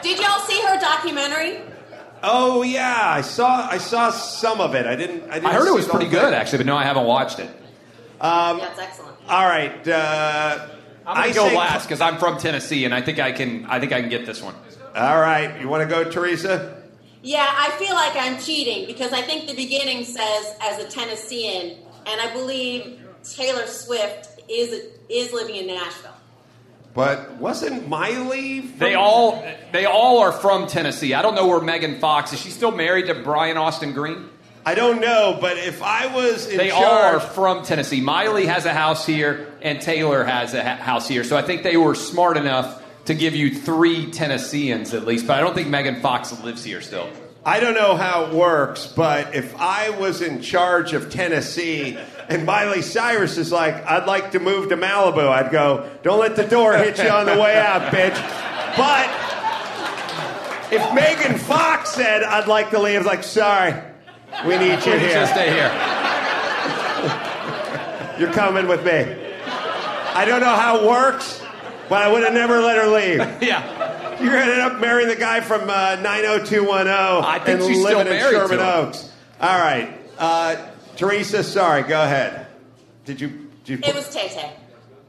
Did y'all see her documentary? Oh yeah, I saw some of it. I didn't. I heard it was pretty good, actually, but no, I haven't watched it. Yeah, it's excellent. All right. I'm gonna go last because I'm from Tennessee, and I think I can get this one. All right. You want to go, Teresa? Yeah, I feel like I'm cheating because I think the beginning says as a Tennessean, and I believe Taylor Swift is living in Nashville. But wasn't Miley? They all are from Tennessee. I don't know where Megan Fox is. She still married to Brian Austin Green? I don't know, but if I was in They charge... all are from Tennessee. Miley has a house here, and Taylor has a house here. So I think they were smart enough to give you 3 Tennesseans at least. But I don't think Megan Fox lives here still. I don't know how it works, but if I was in charge of Tennessee and Miley Cyrus is like, I'd like to move to Malibu, I'd go, don't let the door hit you on the way out, bitch. But if Megan Fox said, I'd like to leave, like, sorry, we need you here. Just stay here. You're coming with me. I don't know how it works, but I would have never let her leave. Yeah. You're going to end up marrying the guy from 90210 I think she's still living in married Sherman to him. Oaks. All right. Teresa, sorry, go ahead. Did you It was Tay-Tay.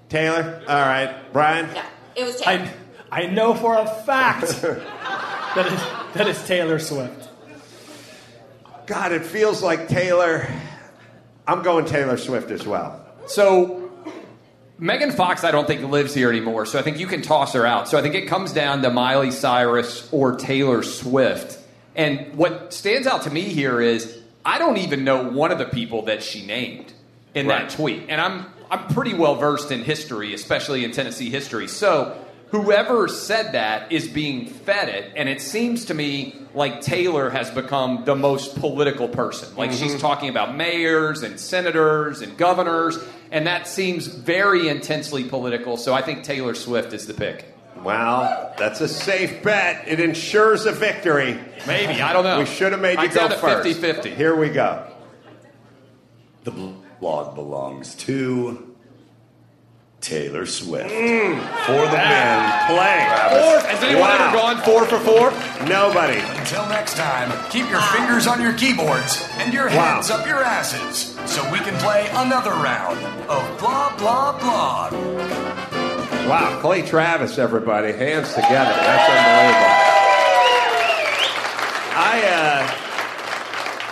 Taylor? All right. Brian? Yeah, it was Taylor. I know for a fact that it's Taylor Swift. God, it feels like Taylor. I'm going Taylor Swift as well. So Megan Fox, I don't think lives here anymore, so I think you can toss her out. So I think it comes down to Miley Cyrus or Taylor Swift. And what stands out to me here is I don't even know one of the people that she named in that tweet. And I'm pretty well versed in history, especially in Tennessee history. So whoever said that is being fed it, and it seems to me like Taylor has become the most political person. Like she's talking about mayors and senators and governors, and that seems very intensely political. So I think Taylor Swift is the pick. Well, that's a safe bet. It ensures a victory. Maybe, I don't know. We should have made you go first. 50-50. Here we go. The blog belongs to Taylor Swift. For the men, play. Has anyone ever gone 4 for 4? Nobody. Until next time, keep your fingers on your keyboards and your heads up your asses so we can play another round of Blah, Blah, Blah. Wow, Clay Travis, everybody. Hands together. That's unbelievable.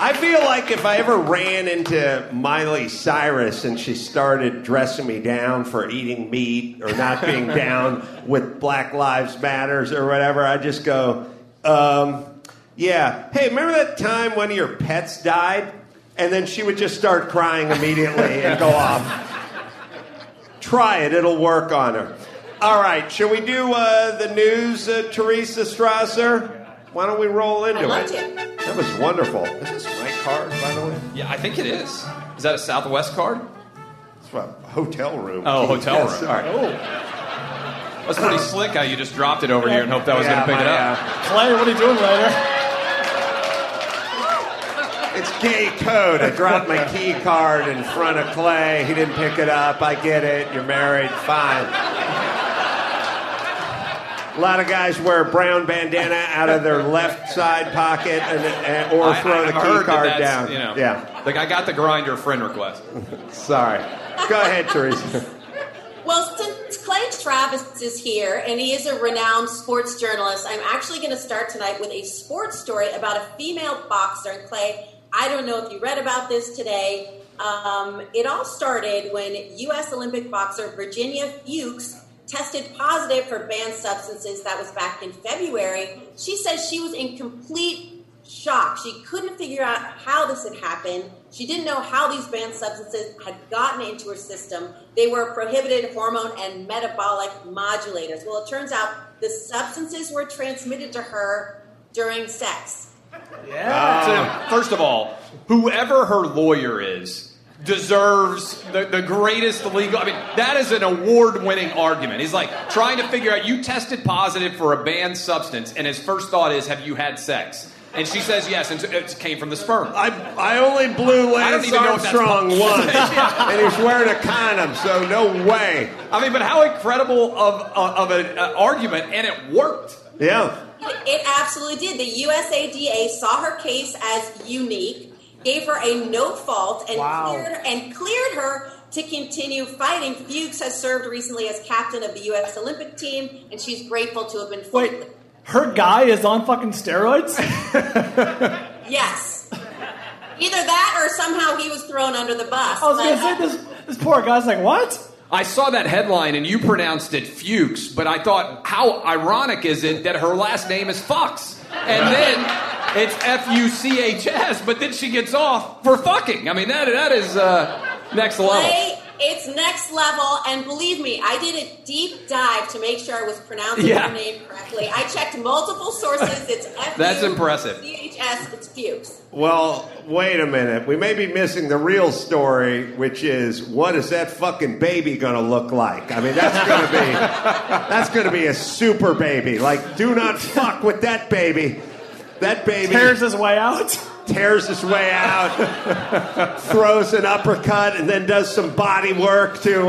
I feel like if I ever ran into Miley Cyrus and she started dressing me down for eating meat or not being down with Black Lives Matters or whatever, I'd just go, yeah. Hey, remember that time one of your pets died? And then she would just start crying immediately and go off. Try it. It'll work on her. All right. Shall we do the news, Teresa Strasser? Why don't we roll into I'd love it? to. That was wonderful. Is this my card, by the way? Yeah, I think it is. Is that a Southwest card? It's a hotel room. Oh, hotel Yes. room. All right. That's pretty slick how you just dropped it over here and hoped I was going to pick it up. Clay, what are you doing later? It's gay code. I dropped my key card in front of Clay. He didn't pick it up. I get it. You're married. Fine. A lot of guys wear a brown bandana out of their left side pocket or throw the key card down. You know, yeah. Like I got the Grindr friend request. Sorry. Go ahead, Teresa. Well, since Clay Travis is here, and he is a renowned sports journalist, I'm actually going to start tonight with a sports story about a female boxer. And Clay, I don't know if you read about this today. It all started when U.S. Olympic boxer Virginia Fuchs tested positive for banned substances. That was back in February. She says she was in complete shock. She couldn't figure out how this had happened. She didn't know how these banned substances had gotten into her system. They were prohibited hormone and metabolic modulators. Well, it turns out the substances were transmitted to her during sex. Yeah. So, first of all, whoever her lawyer is deserves the greatest legal... I mean, that is an award-winning argument. He's like trying to figure out, you tested positive for a banned substance, and his first thought is, have you had sex? And she says yes, and it came from the sperm. I only blew Lance Armstrong once, and he's wearing a condom, so no way. I mean, but how incredible of an argument, and it worked. Yeah. It absolutely did. The USADA saw her case as unique, gave her a no fault, and cleared her to continue fighting. Fuchs has served recently as captain of the U.S. Olympic team, and she's grateful to have been Wait, her guy is on fucking steroids? Yes. Either that or somehow he was thrown under the bus. I was going to say, this poor guy's like, what? I saw that headline and you pronounced it Fuchs, but I thought, how ironic is it that her last name is Fox? And then it's Fuchs, but then she gets off for fucking. I mean, that is next level. It's next level, and believe me, I did a deep dive to make sure I was pronouncing her name correctly. I checked multiple sources. It's That's impressive. CHS, it's Fuchs. Well, wait a minute. We may be missing the real story, which is, what is that fucking baby going to look like? I mean, that's going to be a super baby. Like, do not fuck with that baby. That baby tears his way out, throws an uppercut, and then does some body work to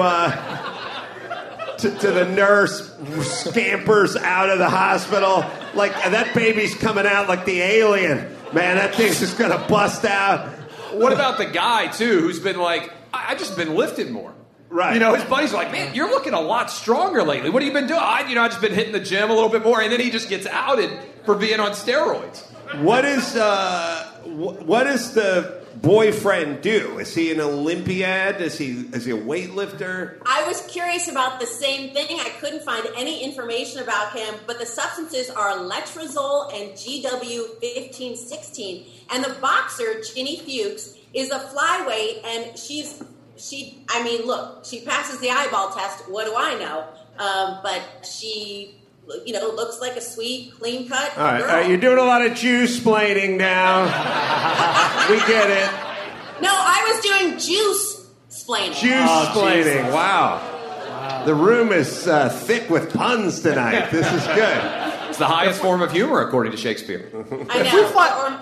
the nurse, scampers out of the hospital. Like, that baby's coming out like the alien. Man, that thing's just going to bust out. What about the guy, too, who's been like, I've just been lifting more. Right. You know, his buddies are like, man, you're looking a lot stronger lately. What have you been doing? I've just been hitting the gym a little bit more. And then he just gets outed for being on steroids. What does the boyfriend do? Is he an Olympiad? Is he a weightlifter? I was curious about the same thing. I couldn't find any information about him, but the substances are letrozole and GW1516. And the boxer, Ginny Fuchs, is a flyweight, and she passes the eyeball test. What do I know? But she, looks like a sweet, clean-cut girl. All right, you're doing a lot of Juice-splaining now. We get it. No, I was doing juice-splaining. Juice-splaining, wow. The room is thick with puns tonight. This is good. It's the highest form of humor, according to Shakespeare. I know.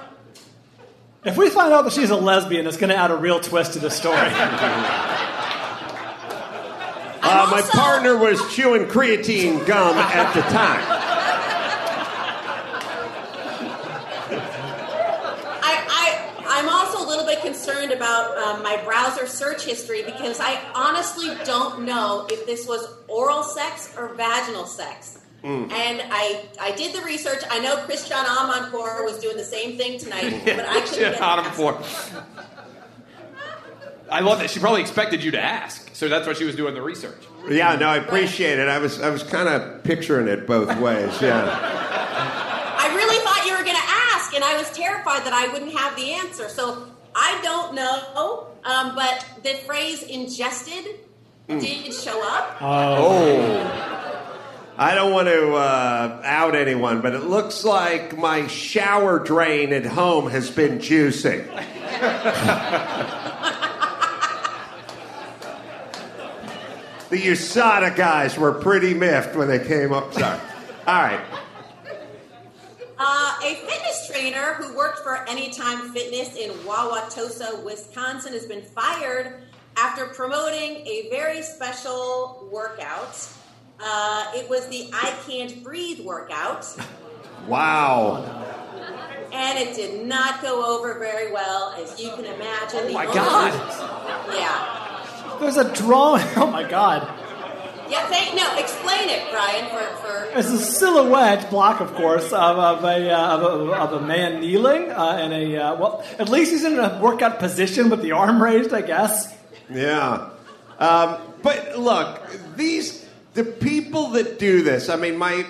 If we find out that she's a lesbian, it's going to add a real twist to the story. My partner was chewing creatine gum at the time. I'm also a little bit concerned about my browser search history because I honestly don't know if this was oral sex or vaginal sex. And I did the research. I know Christian Amanpour was doing the same thing tonight, but I couldn't get Amanpour. I love that. She probably expected you to ask, so that's why she was doing the research. Yeah, no, I appreciate it. I was kind of picturing it both ways. Yeah. I really thought you were going to ask, and I was terrified that I wouldn't have the answer. So I don't know, but the phrase "ingested" did show up. Oh. I don't want to out anyone, but it looks like my shower drain at home has been juicing. The USADA guys were pretty miffed when they came up. Sorry. All right. A fitness trainer who worked for Anytime Fitness in Wauwatosa, Wisconsin, has been fired after promoting a very special workout. It was the I Can't Breathe workout. Wow. And it did not go over very well, as you can imagine. Oh, my God. Yeah. There's a drawing. Oh, my God. Yeah, explain it, Brian, for... It's a silhouette block, of course, of a man kneeling in at least he's in a workout position with the arm raised, I guess. Yeah. But look, the people that do this, I mean, my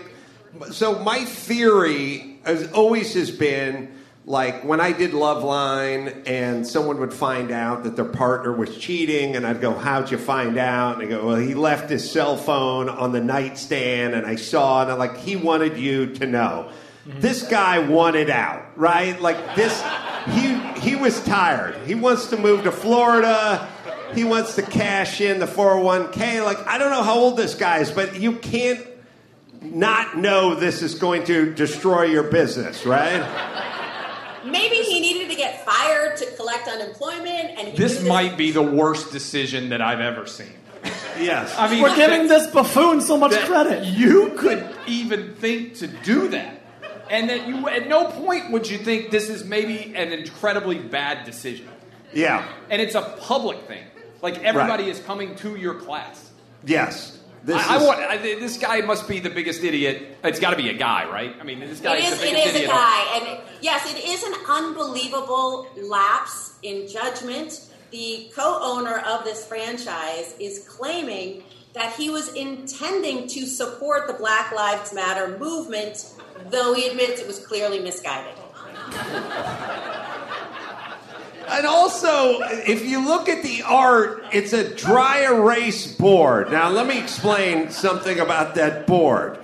theory has been, like, when I did Loveline and someone would find out that their partner was cheating, and I'd go, how'd you find out? And I go, well, he left his cell phone on the nightstand, and I saw, and I'm like, he wanted you to know. Mm-hmm. This guy wanted out, right? Like, he was tired. He wants to move to Florida. He wants to cash in the 401k. Like, I don't know how old this guy is, but you can't not know this is going to destroy your business, right? Maybe he needed to get fired to collect unemployment. And this might be the worst decision that I've ever seen. Yes. I mean, we're giving this buffoon so much credit. You could even think to do that. And that you, at no point would you think this is maybe an incredibly bad decision. Yeah. And it's a public thing. Like, everybody is coming to your class. Yes. This guy must be the biggest idiot. It's got to be a guy, right? I mean, this guy is the biggest idiot. It is a guy. And yes, it is an unbelievable lapse in judgment. The co-owner of this franchise is claiming that he was intending to support the Black Lives Matter movement, though he admits it was clearly misguided. And also, if you look at the art, it's a dry erase board. Now, let me explain something about that board.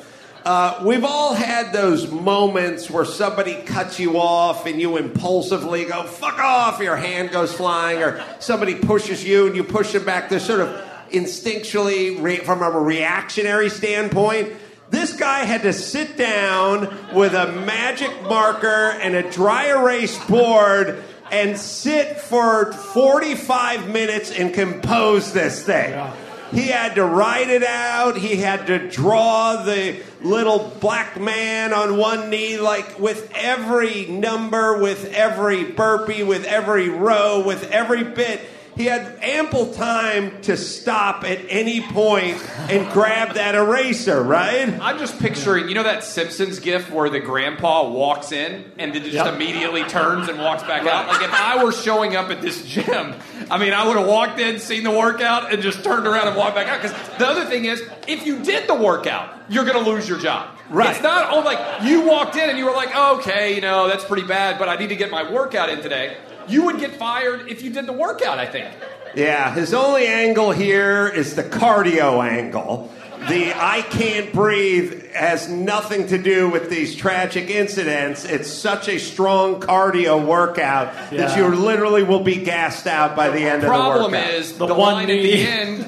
We've all had those moments where somebody cuts you off and you impulsively go, fuck off, your hand goes flying, or somebody pushes you and you push them back. They're sort of instinctually, from a reactionary standpoint. This guy had to sit down with a magic marker and a dry erase board and sit for 45 minutes and compose this thing. Yeah. He had to write it out. He had to draw the little black man on one knee, like with every number, with every burpee, with every row, with every bit. He had ample time to stop at any point and grab that eraser, right? I'm just picturing, you know that Simpsons gif where the grandpa walks in and then just immediately turns and walks back out? Like, if I were showing up at this gym, I mean, I would have walked in, seen the workout, and just turned around and walked back out. Because the other thing is, if you did the workout, you're going to lose your job. Right. It's not, like, you walked in and you were like, okay, that's pretty bad, but I need to get my workout in today. You would get fired if you did the workout, I think. Yeah, his only angle here is the cardio angle. The I can't breathe has nothing to do with these tragic incidents. It's such a strong cardio workout that you literally will be gassed out by the end of the workout. The problem is, the line at the end,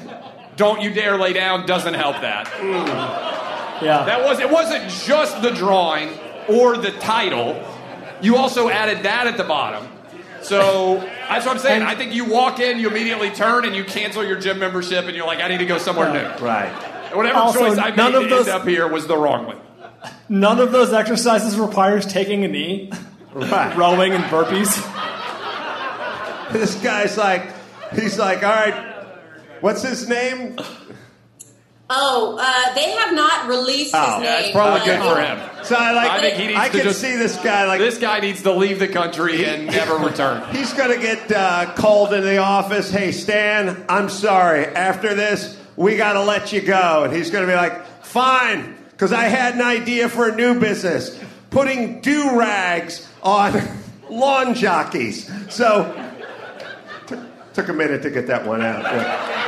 don't you dare lay down, doesn't help that. Yeah. It wasn't just the drawing or the title. You also added that at the bottom. So that's what I'm saying. I think you walk in, you immediately turn, and you cancel your gym membership, and you're like, I need to go somewhere new. Right. Whatever choice I made to end up here was the wrong one. None of those exercises requires taking a knee, rowing and burpees. This guy's like, he's like, all right, what's his name? They have not released his name. That's probably good for him. So I can see this guy like this guy needs to leave the country and never return. He's going to get called into the office. Hey, Stan, I'm sorry. After this, we got to let you go. And he's going to be like, fine, because I had an idea for a new business, putting do-rags on lawn jockeys. So took a minute to get that one out. Yeah.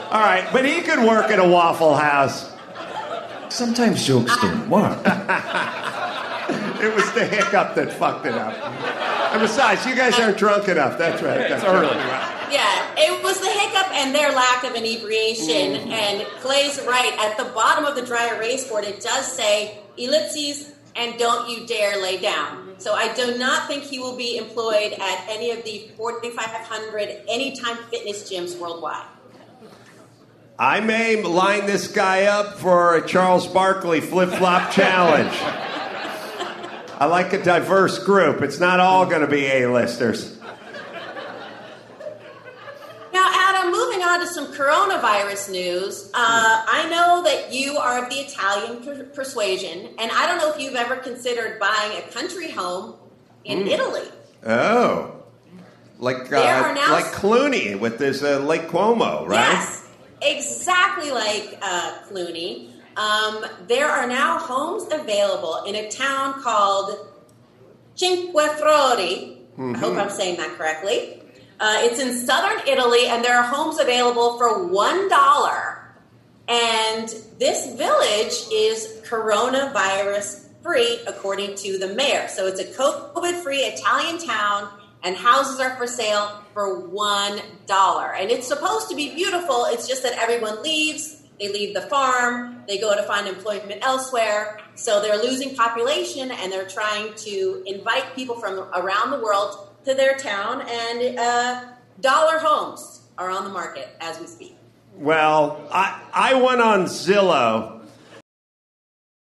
All right, but he could work at a Waffle House. Sometimes jokes don't work. It was the hiccup that fucked it up. And besides, you guys aren't drunk enough. That's right. It's early. Yeah, it was the hiccup and their lack of inebriation. And Clay's right. At the bottom of the dry erase board, it does say ellipses and don't you dare lay down. So I do not think he will be employed at any of the 4,500 Anytime Fitness gyms worldwide. I may line this guy up for a Charles Barkley flip-flop challenge. I like a diverse group. It's not all going to be A-listers. Now, Adam, moving on to some coronavirus news. I know that you are of the Italian persuasion, and I don't know if you've ever considered buying a country home in Italy. Oh. Like Clooney with this Lake Como, right? Yes. Exactly like Clooney. There are now homes available in a town called Cinque Fiori. I hope I'm saying that correctly. It's in southern Italy, and there are homes available for $1. And this village is coronavirus free, according to the mayor. So it's a COVID-free Italian town, and houses are for sale for $1. And it's supposed to be beautiful. It's just that everyone leaves. They leave the farm. They go to find employment elsewhere. So they're losing population, and they're trying to invite people from around the world to their town. And dollar homes are on the market as we speak. Well, I went on Zillow